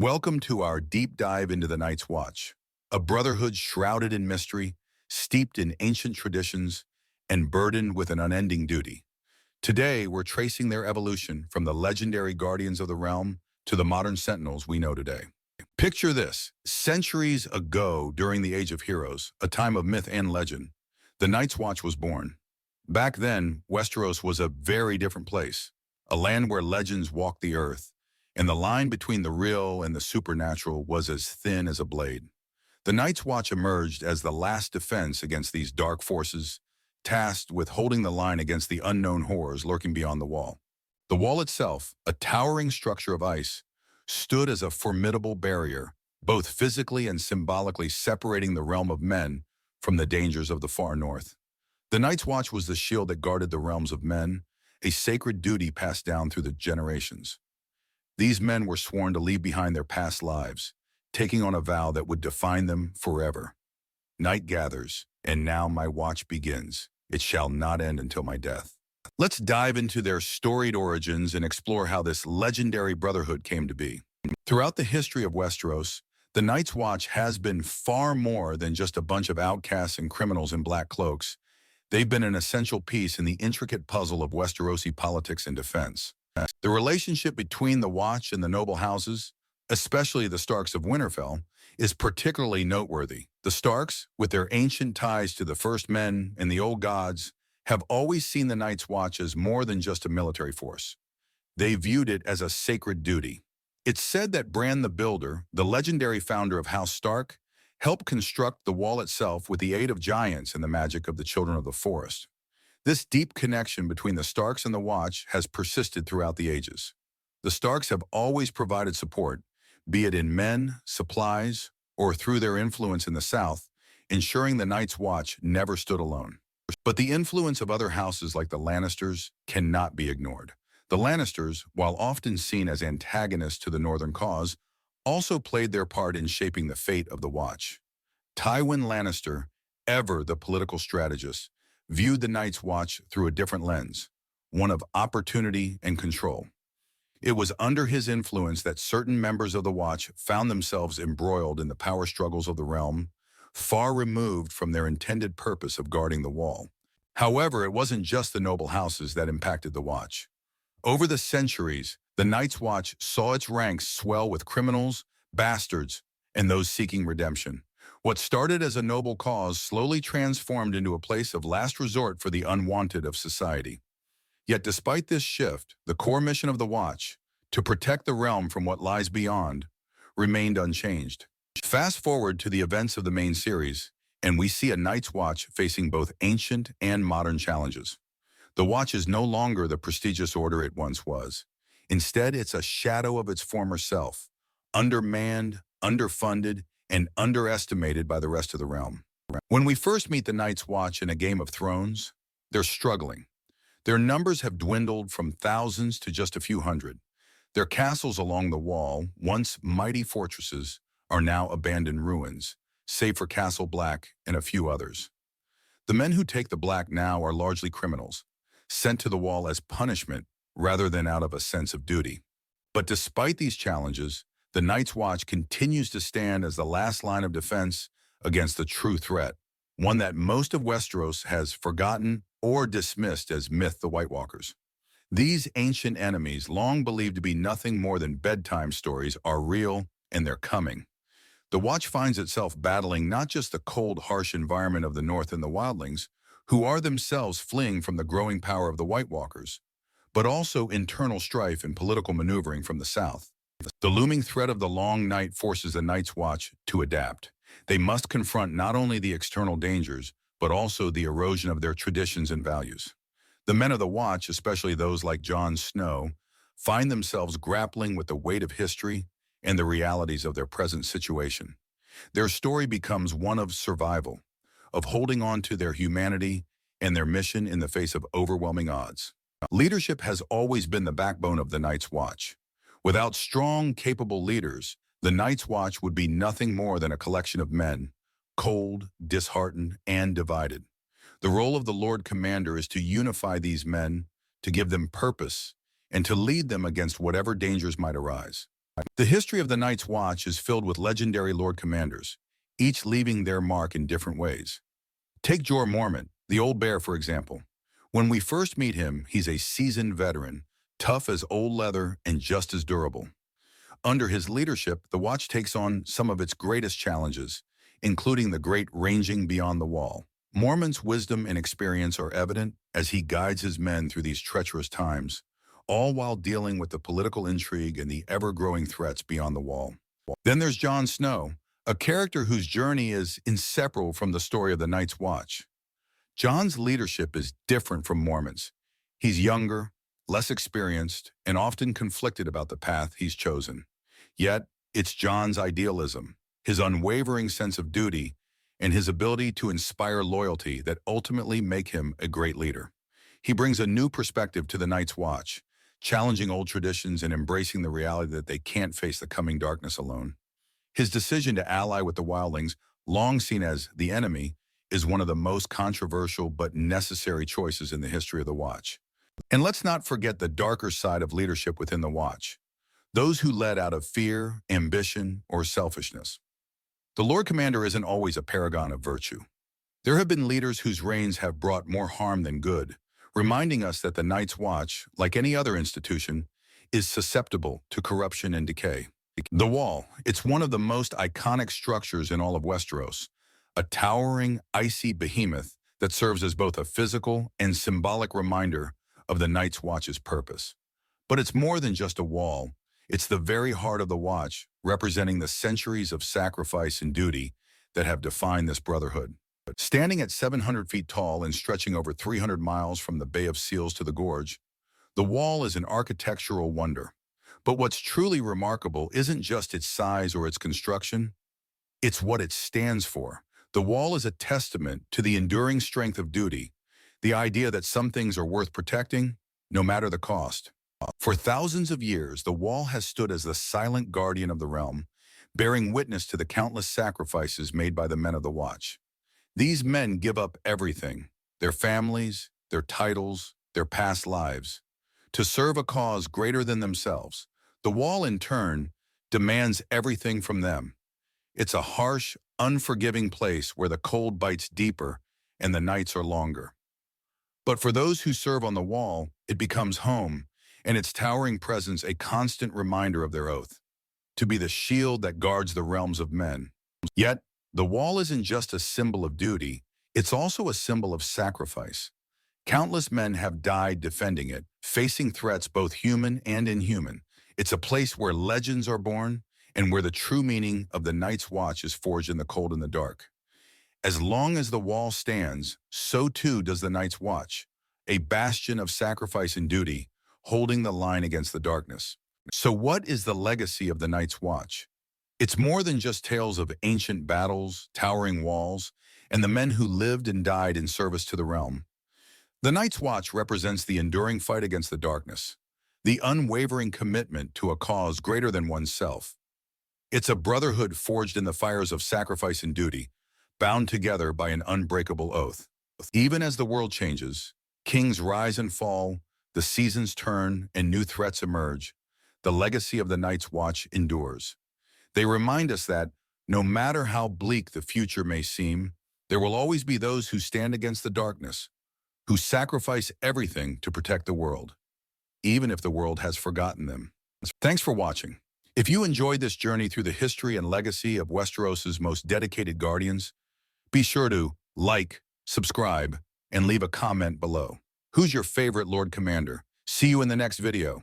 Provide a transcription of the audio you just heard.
Welcome to our deep dive into the Night's Watch, a brotherhood shrouded in mystery, steeped in ancient traditions, and burdened with an unending duty. Today, we're tracing their evolution from the legendary guardians of the realm to the modern sentinels we know today. Picture this: centuries ago, during the Age of Heroes, a time of myth and legend, the Night's Watch was born. Back then, Westeros was a very different place, a land where legends walked the earth, and the line between the real and the supernatural was as thin as a blade. The Night's Watch emerged as the last defense against these dark forces, tasked with holding the line against the unknown horrors lurking beyond the wall. The wall itself, a towering structure of ice, stood as a formidable barrier, both physically and symbolically separating the realm of men from the dangers of the far north. The Night's Watch was the shield that guarded the realms of men, a sacred duty passed down through the generations. These men were sworn to leave behind their past lives, taking on a vow that would define them forever. Night gathers, and now my watch begins. It shall not end until my death. Let's dive into their storied origins and explore how this legendary brotherhood came to be. Throughout the history of Westeros, the Night's Watch has been far more than just a bunch of outcasts and criminals in black cloaks. They've been an essential piece in the intricate puzzle of Westerosi politics and defense. The relationship between the Watch and the noble houses, especially the Starks of Winterfell, is particularly noteworthy. The Starks, with their ancient ties to the First Men and the Old Gods, have always seen the Night's Watch as more than just a military force. They viewed it as a sacred duty. It's said that Bran the Builder, the legendary founder of House Stark, helped construct the wall itself with the aid of giants and the magic of the Children of the Forest. This deep connection between the Starks and the Watch has persisted throughout the ages. The Starks have always provided support, be it in men, supplies, or through their influence in the South, ensuring the Night's Watch never stood alone. But the influence of other houses like the Lannisters cannot be ignored. The Lannisters, while often seen as antagonists to the Northern cause, also played their part in shaping the fate of the Watch. Tywin Lannister, ever the political strategist, viewed the Night's Watch through a different lens, one of opportunity and control. It was under his influence that certain members of the Watch found themselves embroiled in the power struggles of the realm, far removed from their intended purpose of guarding the wall. However, it wasn't just the noble houses that impacted the Watch. Over the centuries, the Night's Watch saw its ranks swell with criminals, bastards, and those seeking redemption. What started as a noble cause slowly transformed into a place of last resort for the unwanted of society. Yet despite this shift, the core mission of the Watch, to protect the realm from what lies beyond, remained unchanged. Fast forward to the events of the main series, and we see a Night's Watch facing both ancient and modern challenges. The Watch is no longer the prestigious order it once was. Instead, it's a shadow of its former self, undermanned, underfunded, and underestimated by the rest of the realm. When we first meet the Night's Watch in a Game of Thrones, they're struggling. Their numbers have dwindled from thousands to just a few hundred. Their castles along the wall, once mighty fortresses, are now abandoned ruins, save for Castle Black and a few others. The men who take the Black now are largely criminals, sent to the wall as punishment rather than out of a sense of duty. But despite these challenges, the Night's Watch continues to stand as the last line of defense against the true threat, one that most of Westeros has forgotten or dismissed as myth: the White Walkers. These ancient enemies, long believed to be nothing more than bedtime stories, are real, and they're coming. The Watch finds itself battling not just the cold, harsh environment of the North and the Wildlings, who are themselves fleeing from the growing power of the White Walkers, but also internal strife and political maneuvering from the South. The looming threat of the long night forces the Night's Watch to adapt. They must confront not only the external dangers, but also the erosion of their traditions and values. The men of the Watch, especially those like Jon Snow, find themselves grappling with the weight of history and the realities of their present situation. Their story becomes one of survival, of holding on to their humanity and their mission in the face of overwhelming odds. Leadership has always been the backbone of the Night's Watch. Without strong, capable leaders, the Night's Watch would be nothing more than a collection of men, cold, disheartened, and divided. The role of the Lord Commander is to unify these men, to give them purpose, and to lead them against whatever dangers might arise. The history of the Night's Watch is filled with legendary Lord Commanders, each leaving their mark in different ways. Take Jorah Mormont, the Old Bear, for example. When we first meet him, he's a seasoned veteran, tough as old leather and just as durable. Under his leadership, the Watch takes on some of its greatest challenges, including the Great Ranging Beyond the Wall. Mormont's wisdom and experience are evident as he guides his men through these treacherous times, all while dealing with the political intrigue and the ever-growing threats beyond the wall. Then there's Jon Snow, a character whose journey is inseparable from the story of the Night's Watch. Jon's leadership is different from Mormont's. He's younger, less experienced, and often conflicted about the path he's chosen. Yet, it's Jon's idealism, his unwavering sense of duty, and his ability to inspire loyalty that ultimately make him a great leader. He brings a new perspective to the Night's Watch, challenging old traditions and embracing the reality that they can't face the coming darkness alone. His decision to ally with the wildlings, long seen as the enemy, is one of the most controversial but necessary choices in the history of the Watch. And let's not forget the darker side of leadership within the Watch, those who led out of fear, ambition, or selfishness. The Lord Commander isn't always a paragon of virtue. There have been leaders whose reigns have brought more harm than good, reminding us that the Night's Watch, like any other institution, is susceptible to corruption and decay. The Wall, it's one of the most iconic structures in all of Westeros, a towering, icy behemoth that serves as both a physical and symbolic reminder of the Night's Watch's purpose. But it's more than just a wall. It's the very heart of the Watch, representing the centuries of sacrifice and duty that have defined this brotherhood. Standing at 700 feet tall and stretching over 300 miles from the Bay of Seals to the Gorge, the Wall is an architectural wonder. But what's truly remarkable isn't just its size or its construction, it's what it stands for. The Wall is a testament to the enduring strength of duty, the idea that some things are worth protecting, no matter the cost. For thousands of years, the Wall has stood as the silent guardian of the realm, bearing witness to the countless sacrifices made by the men of the Watch. These men give up everything, their families, their titles, their past lives, to serve a cause greater than themselves. The Wall, in turn, demands everything from them. It's a harsh, unforgiving place where the cold bites deeper and the nights are longer. But for those who serve on the Wall, it becomes home, and its towering presence a constant reminder of their oath, to be the shield that guards the realms of men. Yet, the Wall isn't just a symbol of duty, it's also a symbol of sacrifice. Countless men have died defending it, facing threats both human and inhuman. It's a place where legends are born and where the true meaning of the Night's Watch is forged in the cold and the dark. As long as the Wall stands, so too does the Night's Watch, a bastion of sacrifice and duty, holding the line against the darkness. So what is the legacy of the Night's Watch? It's more than just tales of ancient battles, towering walls, and the men who lived and died in service to the realm. The Night's Watch represents the enduring fight against the darkness, the unwavering commitment to a cause greater than oneself. It's a brotherhood forged in the fires of sacrifice and duty, bound together by an unbreakable oath. Even as the world changes, kings rise and fall, the seasons turn, and new threats emerge, the legacy of the Night's Watch endures. They remind us that, no matter how bleak the future may seem, there will always be those who stand against the darkness, who sacrifice everything to protect the world, even if the world has forgotten them. Thanks for watching. If you enjoyed this journey through the history and legacy of Westeros's most dedicated guardians, be sure to like, subscribe, and leave a comment below. Who's your favorite Lord Commander? See you in the next video.